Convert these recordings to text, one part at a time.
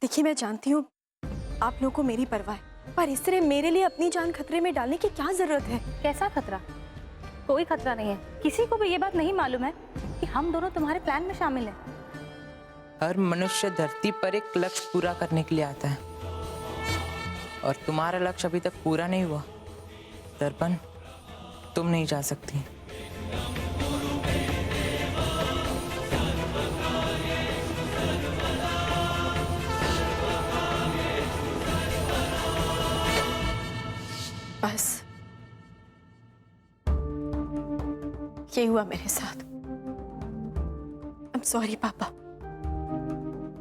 देखिए, मैं जानती हूँ आप लोगों को मेरी परवाह है, पर इस तरह मेरे लिए अपनी जान खतरे में डालने की क्या जरूरत है? कैसा खतरा? कोई खतरा नहीं है। किसी को भी ये बात नहीं मालूम है कि हम दोनों तुम्हारे प्लान में शामिल हैं। हर मनुष्य धरती पर एक लक्ष्य पूरा करने के लिए आता है और तुम्हारा लक्ष्य अभी तक पूरा नहीं हुआ। दर्पण, तुम नहीं जा सकती। बस ये हुआ मेरे साथ। I'm sorry पापा,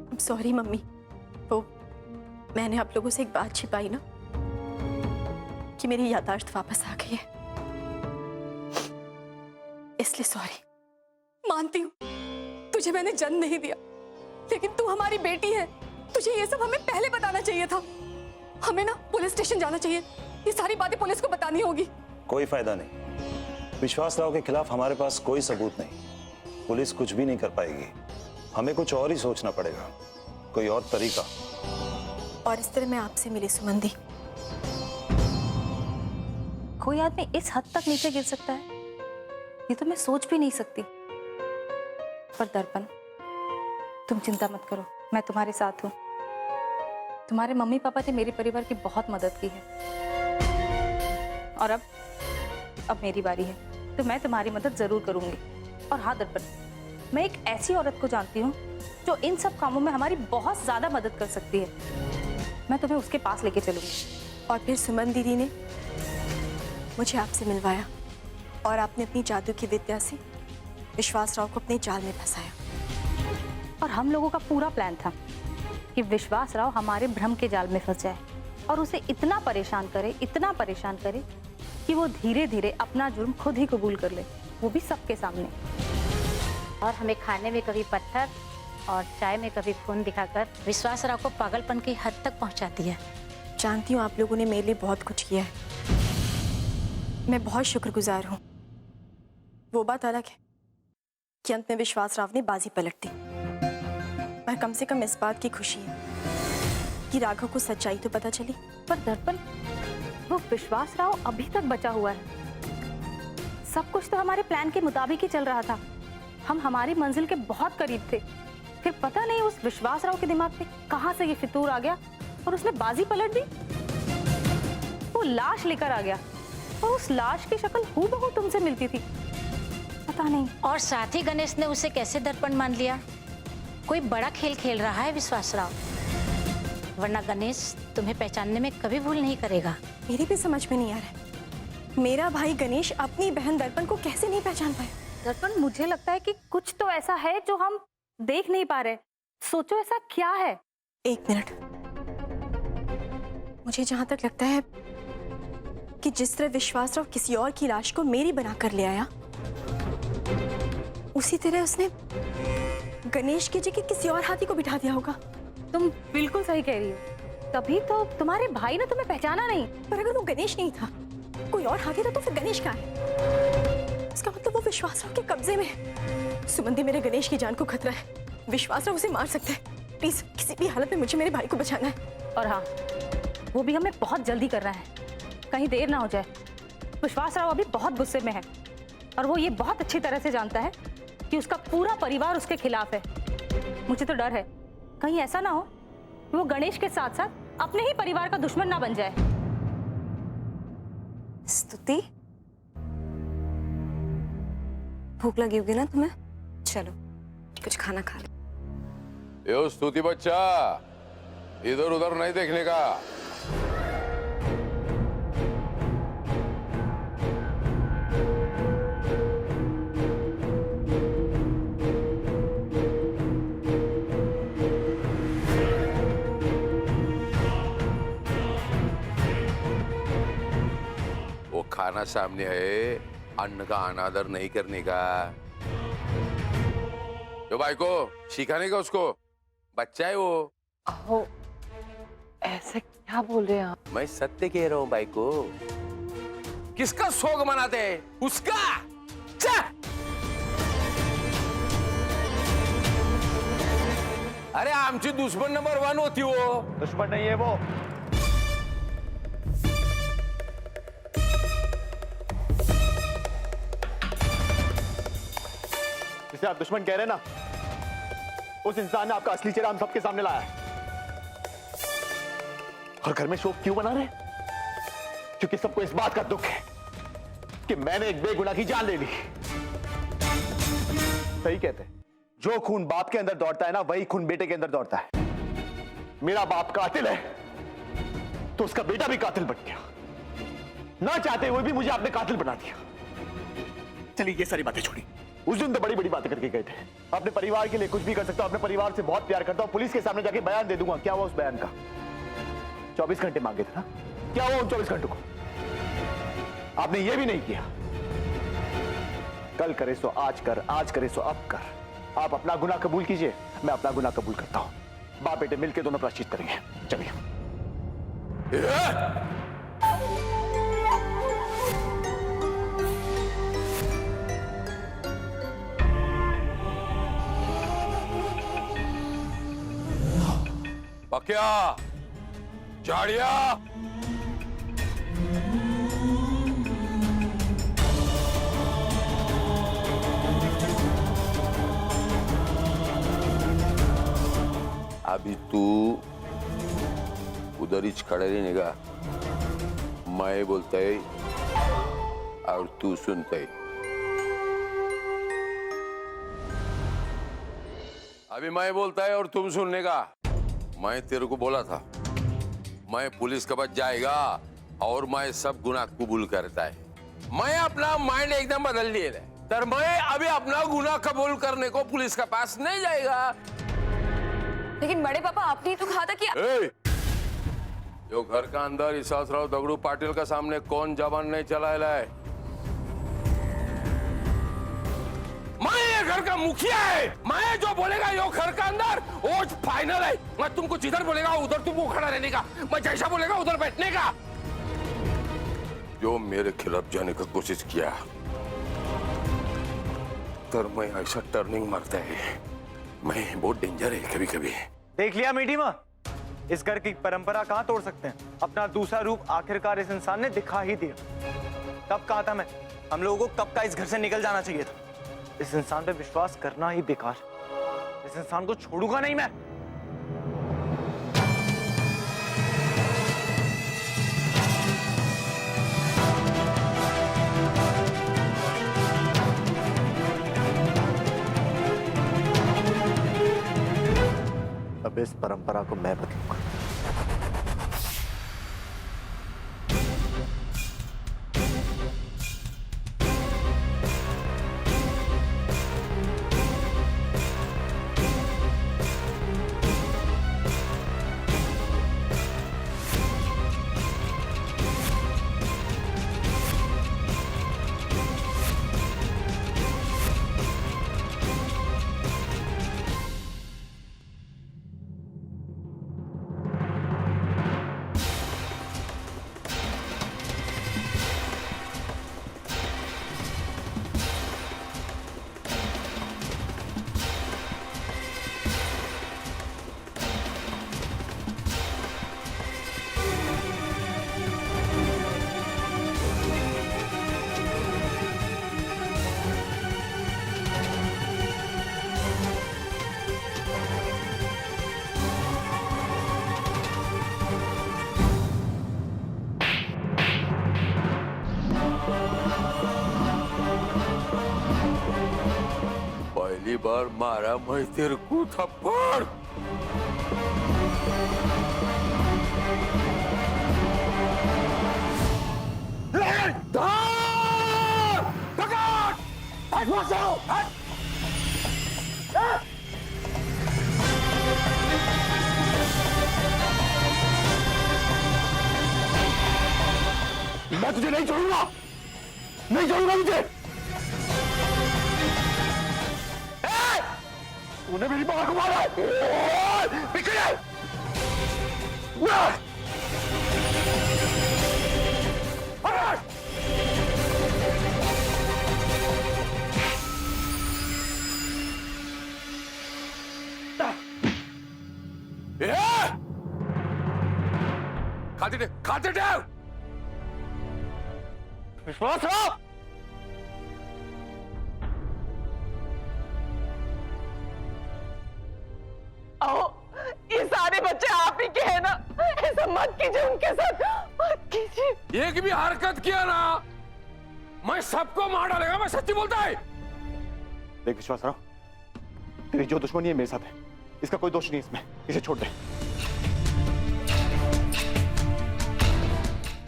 I'm sorry मम्मी। वो मैंने आप लोगों से एक बात छिपाई ना कि मेरी याददाश्त वापस आ गई है, इसलिए सॉरी। मानती हूँ तुझे मैंने जन्म नहीं दिया, लेकिन तू हमारी बेटी है। तुझे ये सब हमें पहले बताना चाहिए था। हमें ना पुलिस स्टेशन जाना चाहिए, ये सारी बातें पुलिस को बतानी होगी। कोई फायदा नहीं। विश्वास राव के खिलाफ हमारे पास कोई सबूत नहीं। पुलिस कुछ भी नहीं कर पाएगी। हमें कुछ और ही सोचना पड़ेगा, कोई और तरीका। और इस तरह मैं आपसे मिली सुमन दी। कोई आदमी इस हद तक नीचे गिर सकता है, ये तो मैं सोच भी नहीं सकती। पर दर्पण, तुम चिंता मत करो, मैं तुम्हारे साथ हूँ। तुम्हारे मम्मी पापा ने मेरे परिवार की बहुत मदद की है और अब मेरी बारी है, तो मैं तुम्हारी मदद जरूर करूंगी। और हाँ दर्पण, मैं एक ऐसी औरत को जानती हूँ जो इन सब कामों में हमारी बहुत ज्यादा मदद कर सकती है। मैं तुम्हें उसके पास लेके चलूंगी। और फिर सुमन दीदी ने मुझे आपसे मिलवाया और आपने अपनी जादू की विद्या से विश्वास राव को अपने जाल में फंसाया। और हम लोगों का पूरा प्लान था कि विश्वास राव हमारे भ्रम के जाल में फंस जाए और उसे इतना परेशान करे कि वो धीरे धीरे अपना जुर्म खुद ही कबूल कर ले, वो भी सबके सामने। और हमें खाने में कभी पत्थर और चाय में कभी खून दिखाकर विश्वास राव को पागलपन की हद तक पहुंचा दिया। जानती हूँ आप लोगों ने मेरे लिए बहुत कुछ किया है, मैं बहुत शुक्रगुजार हूँ। वो बात अलग है कि अंत में विश्वास राव ने बाजी पलट दी, पर कम से कम इस बात की खुशी है कि राघव को सच्चाई तो पता चली। पर दर्पण, वो विश्वास राव अभी तक बचा हुआ है। सब कुछ तो हमारे प्लान के मुताबिक ही चल रहा था। हम हमारी मंजिल के बहुत करीब थे, फिर पता नहीं उस विश्वास राव के दिमाग में कहां से ये फितूर आ गया और उसने बाजी पलट दी। वो लाश लेकर आ गया और उस लाश की शक्ल हूबहू तुमसे मिलती थी। पता नहीं। और साथ ही गणेश ने उसे कैसे दर्पण मान लिया? कोई बड़ा खेल खेल रहा है विश्वास राव, वरना गणेश तुम्हें पहचानने में कभी भूल नहीं करेगा। मेरी भी समझ में नहीं आ रहा है, मेरा भाई गणेश अपनी बहन दर्पण को कैसे नहीं पहचान पाया? दर्पण, मुझे लगता है कि कुछ तो ऐसा है जो हम देख नहीं पा रहे। सोचो ऐसा क्या है? एक मिनट, मुझे जहां तक लगता है कि जिस तरह विश्वास राव किसी और की लाश को मेरी बनाकर ले आया, उसी तरह उसने गणेश की जगह किसी और हाथी को बिठा दिया होगा। तुम बिल्कुल सही कह रही हो, तभी तो तुम्हारे भाई ने तुम्हें पहचाना नहीं। पर अगर वो गणेश नहीं था, कोई और हाथी था, तो फिर गणेश कहाँ है? इसका मतलब वो विश्वास राव के कब्जे में है। सुमन दी, मेरे गणेश की जान को खतरा है, विश्वास राव उसे मार सकता है। प्लीज किसी भी हालत में मुझे मेरे भाई को बचाना है। और हाँ, वो भी हमें बहुत जल्दी करना है, कहीं देर ना हो जाए। विश्वास राव अभी बहुत गुस्से में है और वो ये बहुत अच्छी तरह से जानता है कि उसका पूरा परिवार उसके खिलाफ है। मुझे तो डर है कहीं ऐसा ना हो कि वो गणेश के साथ साथ अपने ही परिवार का दुश्मन ना बन जाए। स्तुति, भूख लगी होगी ना तुम्हें? चलो कुछ खाना खा लो। यो स्तुति बच्चा, इधर उधर नहीं देखने का। वो खाना सामने है, अन्न का अनादर नहीं करने का। जो भाई को सिखाने का, उसको बच्चा है वो। ऐसे क्या बोल रहे हैं आप? मैं सत्य कह रहा हूँ भाई को। किसका शोक मनाते हैं? उसका। अरे आमची दुश्मन नंबर 1 होती वो. दुश्मन नहीं है वो. जिसे आप दुश्मन कह रहे हैं ना, उस इंसान ने आपका असली चेहरा हम सबके सामने लाया है. और घर में शोक क्यों बना रहे हैं? क्योंकि सबको इस बात का दुख है कि मैंने एक बेगुनाह की जान ले ली. सही कहते हैं, जो खून बाप के अंदर दौड़ता है ना, वही खून बेटे के अंदर दौड़ता है. मेरा बाप कातिल है तो उसका बेटा भी कातिल बन गया. ना चाहते हुए भी मुझे आपने कातिल बना दिया. चलिए ये सारी बातें छोड़ी. उस दिन तो बड़ी बड़ी बातें करके गए थे. अपने परिवार के लिए कुछ भी कर सकता हूं, अपने परिवार से बहुत प्यार करता हूं, पुलिस के सामने जाके बयान दे दूंगा. क्या हुआ उस बयान का? 24 घंटे मांगे थे ना, क्या हुआ उन 24 घंटों को? आपने ये भी नहीं किया. कल करे सो आज कर, आज करे सो अब कर. आप अपना गुनाह कबूल कीजिए, मैं अपना गुनाह कबूल करता हूं. बाप बेटे मिलकर दोनों प्रायश्चित करेंगे. चलिए. पक्या, झाड़िया. अभी तू उधर ही खड़े रहने का. मैं बोलता है और तू सुनता है. अभी मैं बोलता है और तुम सुनने का. मैं तेरे को बोला था, मैं पुलिस के पास जाएगा और मैं सब गुनाह कबूल करता है. मैं अपना माइंड एकदम बदल लिया है. तर मैं अभी अपना गुनाह कबूल करने को पुलिस के पास नहीं जाएगा. लेकिन बड़े पापा, आपने तो कहा था कि जो घर का अंदर विश्वासराव दगड़ू पाटिल का सामने कौन जबान नहीं चलाया है. मैं ये घर का मुखिया है. मैं जो बोलेगा यो घर का अंदर वो फाइनल है. मैं तुमको जिधर बोलेगा उधर तुमको खड़ा रहने का. मैं जैसा बोलेगा उधर बैठने का. जो मेरे खिलाफ जाने का कोशिश किया तो मैं ऐसा टर्निंग मारता है. मैं बहुत डेंजर है कभी कभी. देख लिया मीठी माँ, इस घर की परंपरा कहाँ तोड़ सकते हैं. अपना दूसरा रूप आखिरकार इस इंसान ने दिखा ही दिया. तब कहा था मैं, हम लोगों को कब का इस घर से निकल जाना चाहिए था. इस इंसान पे विश्वास करना ही बेकार. इस इंसान को छोड़ूंगा नहीं मैं. अब इस परंपरा को मैं बदलूंगा. पहली बार मारा मैं तेरे को थप्पड़. मैं तुझे नहीं छोड़ूंगा. नहीं छोड़ूंगा तुझे. तूने मेरी मां को मारा. खाते ठाव। विश्वास राव, आओ, ये सारे बच्चे आप ही के हैं ना, ऐसा मत कीजिए उनके साथ, मत कीजिए। एक भी हरकत किया ना मैं सबको मार डालेगा, मैं सच्ची बोलता है। देख विश्वास राव, तेरी जो दुश्मनी है मेरे साथ है, इसका कोई दोष नहीं इसमें, इसे छोड़ दे।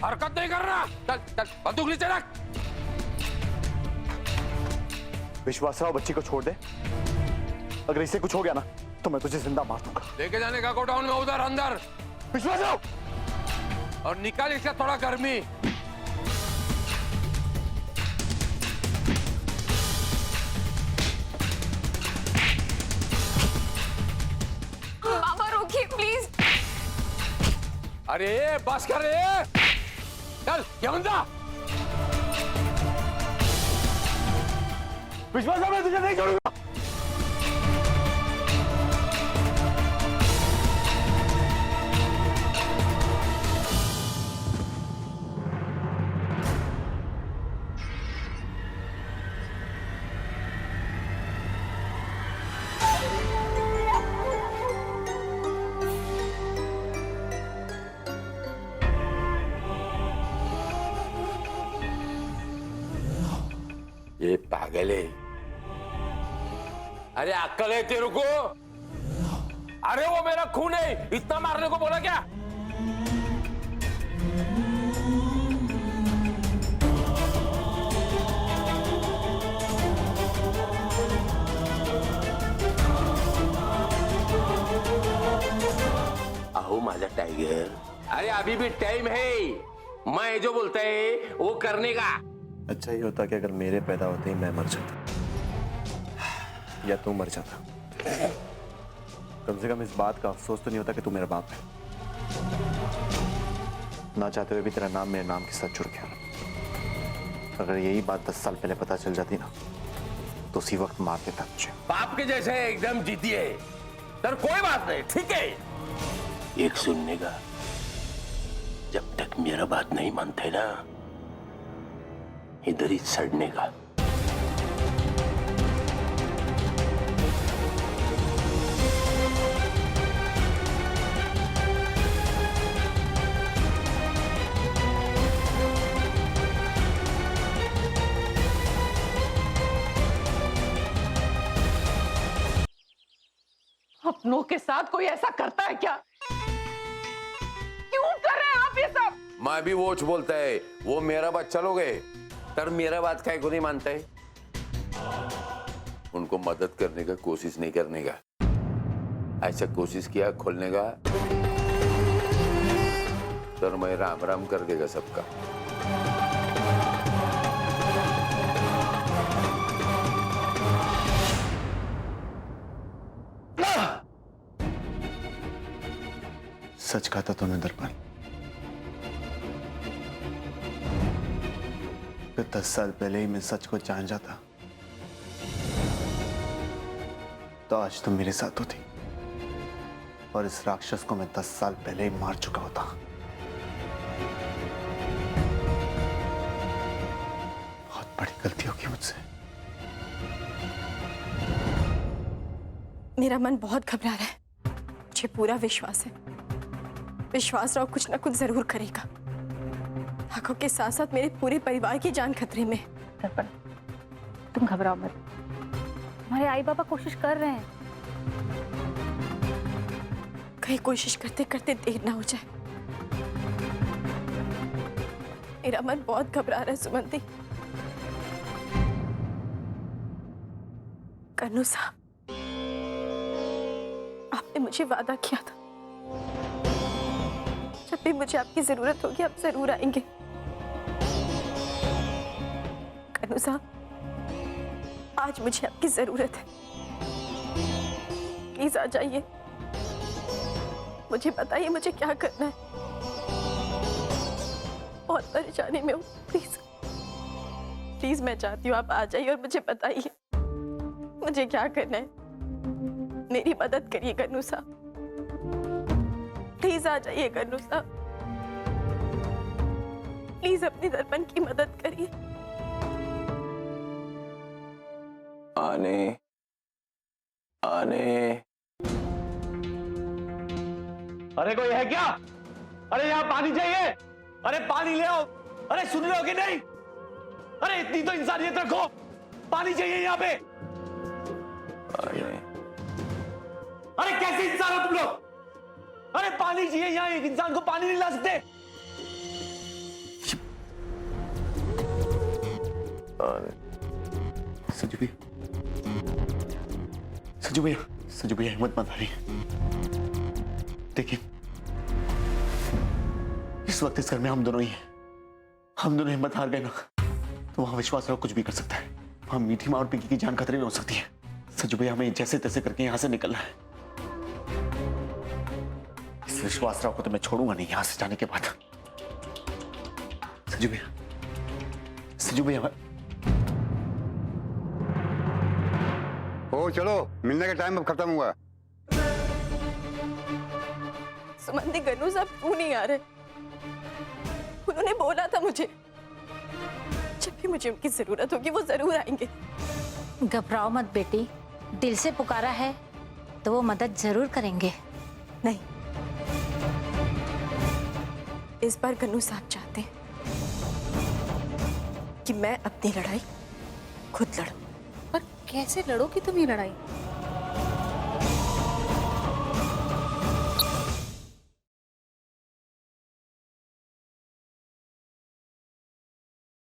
हरकत नहीं कर रहा, चल चल बंदूक नीचे रख। विश्वास राव, बच्ची को छोड़ दे, अगर इससे कुछ हो गया ना तो मैं तुझे जिंदा मार दूंगा। लेके जाने का गोडाउन में उधर अंदर, विश्वास राव, और निकाल इसका थोड़ा गर्मी। मामा रोकिए प्लीज। अरे बस कर रे, चल क्या बंदा। विश्वास राव, मैं तुझे नहीं छोड़ूंगा। ये पागल है। अरे अक्कल है तेरे को? अरे वो मेरा खून है, इतना मारने को बोला क्या? आओ माझा टाइगर। अरे अभी भी टाइम है, मैं जो बोलता है वो करने का। अच्छा ही होता कि अगर मेरे पैदा होते ही मैं मर जाता या तू मर जाता। कम से कम इस बात का अफसोस तो नहीं होता कि तू मेरा बाप है। ना चाहते हुए भी तेरा नाम मेरे नाम के साथ जुड़ गया। अगर यही बात 10 साल पहले पता चल जाती ना तो उसी वक्त मार देता मुझे। बाप के जैसे एकदम जीती है, सर कोई बात नहीं, ठीक है। एक सुनने का, जब तक मेरा बात नहीं मानते ना इधर ही सड़ने का। अपनों के साथ कोई ऐसा करता है क्या? क्यों कर रहे हैं आप ये सब? मैं भी वोच बोलता है, वो मेरा बच्चा लोग है, तर मेरा बात काय को नहीं मानता है। उनको मदद करने का कोशिश नहीं करने का, ऐसा कोशिश किया खोलने का तर मैं राम राम कर देगा सबका। सच कहा था तूने दर्पण। 10 साल पहले ही मैं सच को जान जाता तो आज तुम मेरे साथ होती और इस राक्षस को मैं 10 साल पहले ही मार चुका होता। बहुत बड़ी गलती होगी मुझसे। मेरा मन बहुत घबरा रहा है। मुझे पूरा विश्वास है विश्वास राव कुछ ना कुछ जरूर करेगा। आंखों के साथ साथ मेरे पूरे परिवार की जान खतरे में। दर्पण, तुम घबराओ मत, हमारे आई बाबा कोशिश कर रहे हैं। कहीं कोशिश करते करते देर ना हो जाए। मेरा मन बहुत घबरा रहा है सुमंती। कन्नू साहब, आपने मुझे वादा किया था जब भी मुझे आपकी जरूरत होगी आप जरूर आएंगे। कन्नू साहब, आज मुझे आपकी जरूरत है, प्लीज आ जाइए। मुझे बताइए मुझे क्या करना है। बहुत परेशानी में हूँ, प्लीज प्लीज मैं चाहती हूँ आप आ जाइए और मुझे बताइए मुझे क्या करना है। मेरी मदद करिए कन्नू साहब, प्लीज आ जाइए कन्नू साहब। प्लीज अपनी दर्पण की मदद करिए। आने आने। अरे कोई है क्या? अरे यहाँ पानी चाहिए। अरे पानी ले आओ। अरे सुन रहे हो कि नहीं? अरे इतनी तो इंसानियत रखो, पानी चाहिए यहाँ पे। अरे कैसे इंसान हो तुम लोग? अरे पानी चाहिए यहाँ, एक इंसान को पानी नहीं ला सकते? सजू भैया, सजू भैया, सजू भैया हिम्मत मत हारिए। देखिए इस वक्त इस घर में हम दोनों ही हैं। हम दोनों हिम्मत हार गए ना तो वहां विश्वास राव कुछ भी कर सकता है। वहां मीठी माँ और पिंकी की जान खतरे में हो सकती है। सजू भैया हमें जैसे तैसे करके यहां से निकलना है। इस विश्वास राव को तो मैं छोड़ूंगा नहीं यहां से जाने के बाद। सजू भैया, सजू भैया। ओ चलो, मिलने का टाइम अब खत्म हुआ। सुमंती, गन्नू साहब क्यों नहीं आ रहे? उन्होंने बोला था मुझे जब भी मुझे उनकी जरूरत होगी वो जरूर आएंगे। घबराओ मत बेटी, दिल से पुकारा है तो वो मदद जरूर करेंगे। नहीं, इस बार गन्नू साहब चाहते हैं कि मैं अपनी लड़ाई खुद लड़ूं। पर कैसे लड़ोगी तुम ये लड़ाई?